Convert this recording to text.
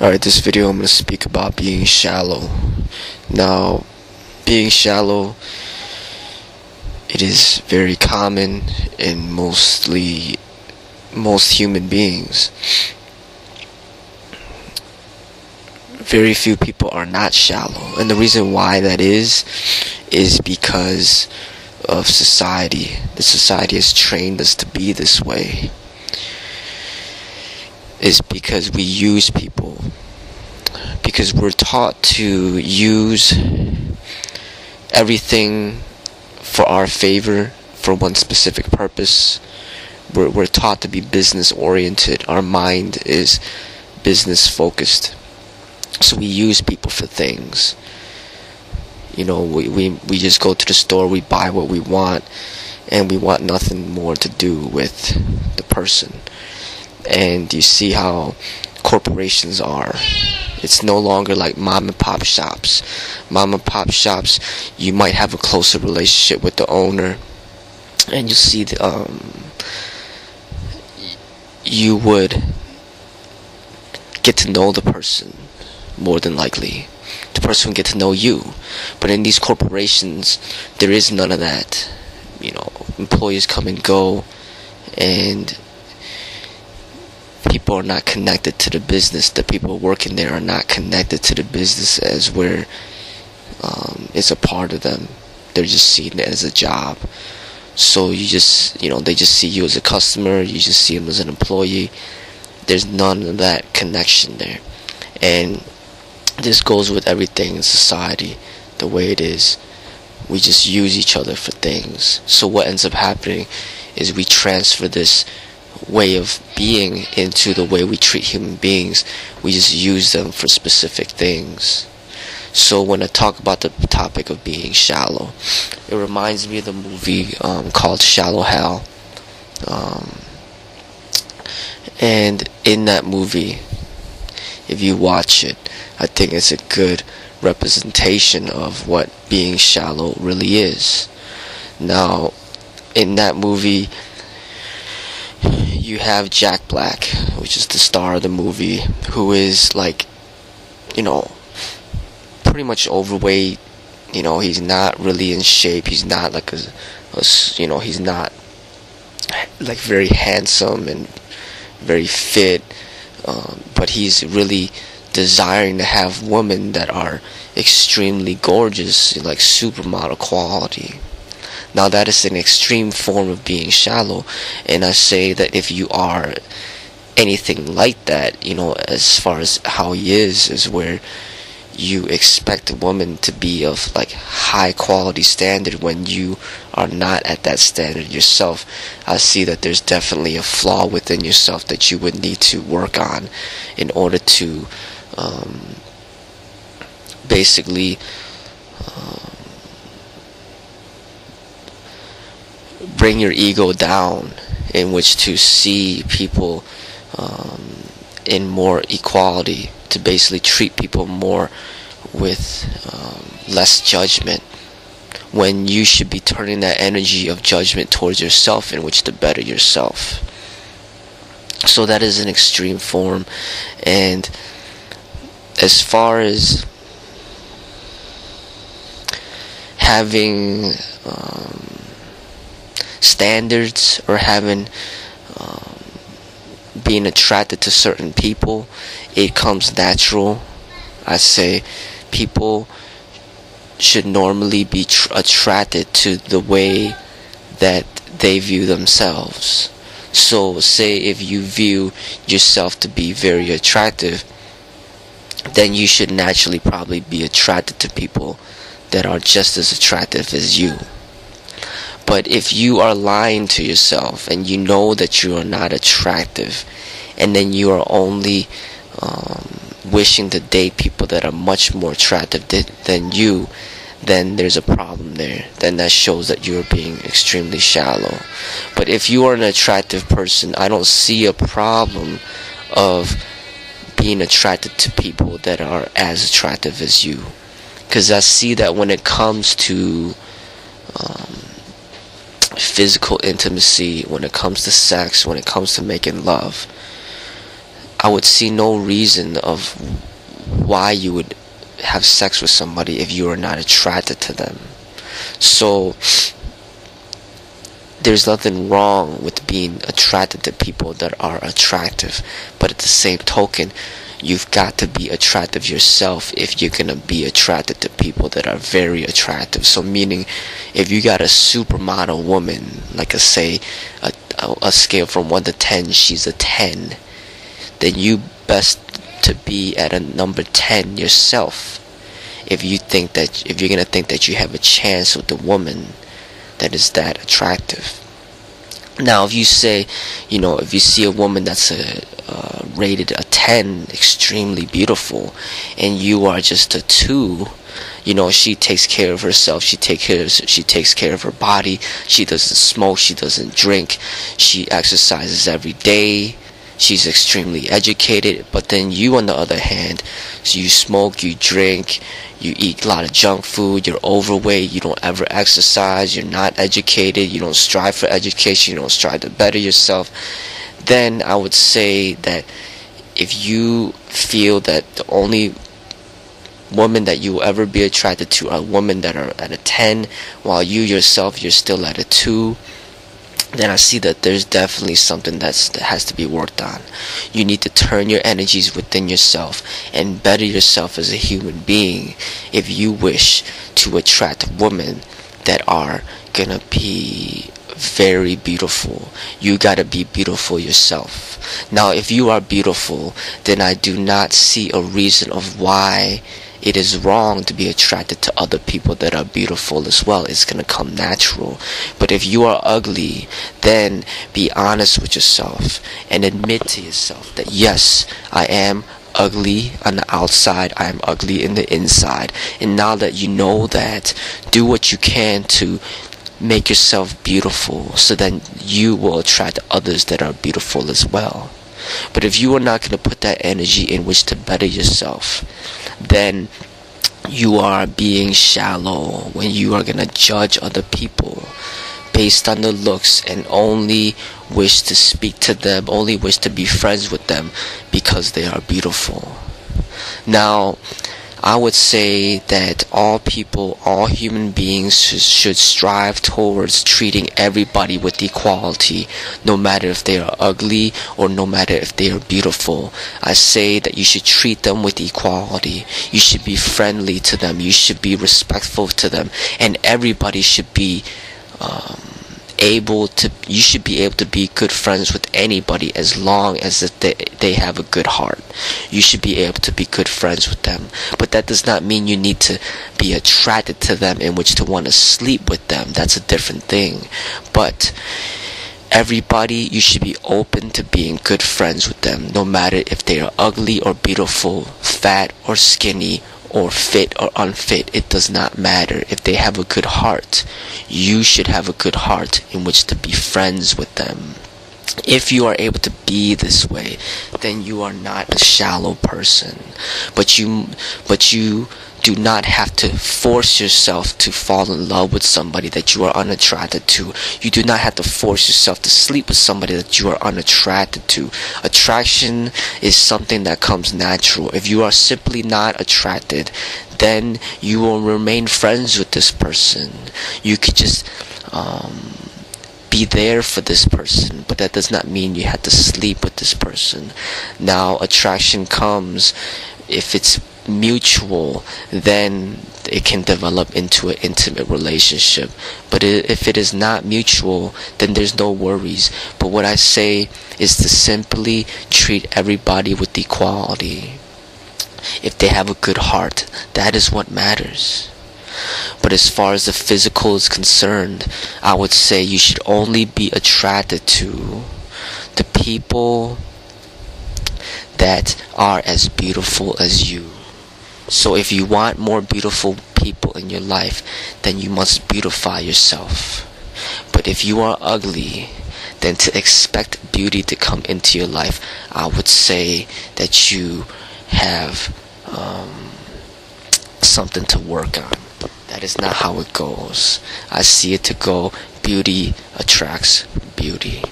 Alright, this video I'm going to speak about being shallow. Now, being shallow, it is very common in most human beings. Very few people are not shallow, and the reason why that is because of society. The society has trained us to be this way. Is because we use people, because we're taught to use everything for our favor, for one specific purpose. We're taught to be business oriented. Our mind is business focused, so we use people for things. You know, we just go to the store, we buy what we want, and we want nothing more to do with the person. And you see how corporations are. It's no longer like mom and pop shops. Mom and pop shops, you might have a closer relationship with the owner, and you see you would get to know the person more than likely. The person will get to know you. But in these corporations, there is none of that. You know, employees come and go, and people are not connected to the business. The people working there are not connected to the business as where it's a part of them. They're just seeing it as a job. So you just, they just see you as a customer. You just see them as an employee. There's none of that connection there. And this goes with everything in society, the way it is. We just use each other for things. So what ends up happening is we transfer this way of being into the way we treat human beings. We just use them for specific things. So when I talk about the topic of being shallow, it reminds me of the movie called Shallow Hal. And in that movie, if you watch it, I think it's a good representation of what being shallow really is. Now, in that movie, you have Jack Black, which is the star of the movie, who is like, pretty much overweight. He's not really in shape. He's not like he's not like very handsome and very fit, but he's really desiring to have women that are extremely gorgeous, like supermodel quality. Now that is an extreme form of being shallow, and I say that if you are anything like that, as far as how he is where you expect a woman to be of like high quality standard when you are not at that standard yourself. I see that there's definitely a flaw within yourself that you would need to work on in order to basically bring your ego down, in which to see people in more equality, to basically treat people more with less judgment, when you should be turning that energy of judgment towards yourself in which to better yourself. So that is an extreme form. And as far as having standards or having being attracted to certain people, it comes natural. I say people should normally be attracted to the way that they view themselves. So say if you view yourself to be very attractive, then you should naturally probably be attracted to people that are just as attractive as you. But if you are lying to yourself and you know that you are not attractive, and then you are only wishing to date people that are much more attractive than you, then there's a problem there. Then that shows that you're being extremely shallow. But if you are an attractive person, I don't see a problem of being attracted to people that are as attractive as you. Because I see that when it comes to physical intimacy, when it comes to sex, when it comes to making love, I would see no reason of why you would have sex with somebody if you are not attracted to them. So there's nothing wrong with being attracted to people that are attractive, but at the same token, you've got to be attractive yourself if you're gonna be attracted to people that are very attractive. So meaning, if you got a supermodel woman, like say a scale from 1 to 10, she's a 10, then you best to be at a number 10 yourself. If you're gonna think that you have a chance with a woman that is that attractive. Now, if you say, if you see a woman that's rated a 10, extremely beautiful, and you are just a 2, she takes care of herself, she takes care of her body, she doesn't smoke, she doesn't drink, she exercises every day, she's extremely educated. But then you, on the other hand, so you smoke, you drink, you eat a lot of junk food, you're overweight, you don't ever exercise, you're not educated, you don't strive for education, you don't strive to better yourself, then I would say that if you feel that the only women that you will ever be attracted to are women that are at a 10, while you yourself, you're still at a 2, then I see that there's definitely something that has to be worked on. You need to turn your energies within yourself and better yourself as a human being if you wish to attract women that are gonna be very beautiful. You gotta be beautiful yourself. Now, if you are beautiful, then I do not see a reason of why it is wrong to be attracted to other people that are beautiful as well. It's gonna come natural. But if you are ugly, then be honest with yourself and admit to yourself that yes, I am ugly on the outside, I am ugly in the inside. And now that you know that, do what you can to make yourself beautiful, so then you will attract others that are beautiful as well. But if you are not going to put that energy in which to better yourself, then you are being shallow when you are going to judge other people based on the looks and only wish to speak to them, only wish to be friends with them because they are beautiful. Now, I would say that all people, all human beings should strive towards treating everybody with equality, no matter if they are ugly or no matter if they are beautiful. I say that you should treat them with equality. You should be friendly to them. You should be respectful to them. And everybody should be you should be able to be good friends with anybody as long as if they have a good heart. You should be able to be good friends with them. But that does not mean you need to be attracted to them in which to want to sleep with them. That's a different thing. But everybody, you should be open to being good friends with them, no matter if they are ugly or beautiful, fat or skinny, or fit or unfit. It does not matter. If they have a good heart, you should have a good heart in which to be friends with them. If you are able to be this way, then you are not a shallow person. But you do not have to force yourself to fall in love with somebody that you are unattracted to. You do not have to force yourself to sleep with somebody that you are unattracted to. Attraction is something that comes natural. If you are simply not attracted, then you will remain friends with this person. You could just be there for this person, but that does not mean you have to sleep with this person. Now, attraction comes if it's mutual, then it can develop into an intimate relationship. But if it is not mutual, then there's no worries. But what I say is to simply treat everybody with equality. If they have a good heart, that is what matters. But as far as the physical is concerned, I would say you should only be attracted to the people that are as beautiful as you. So if you want more beautiful people in your life, then you must beautify yourself. But if you are ugly, then to expect beauty to come into your life, I would say that you have something to work on. That is not how it goes. I see it to go, beauty attracts beauty.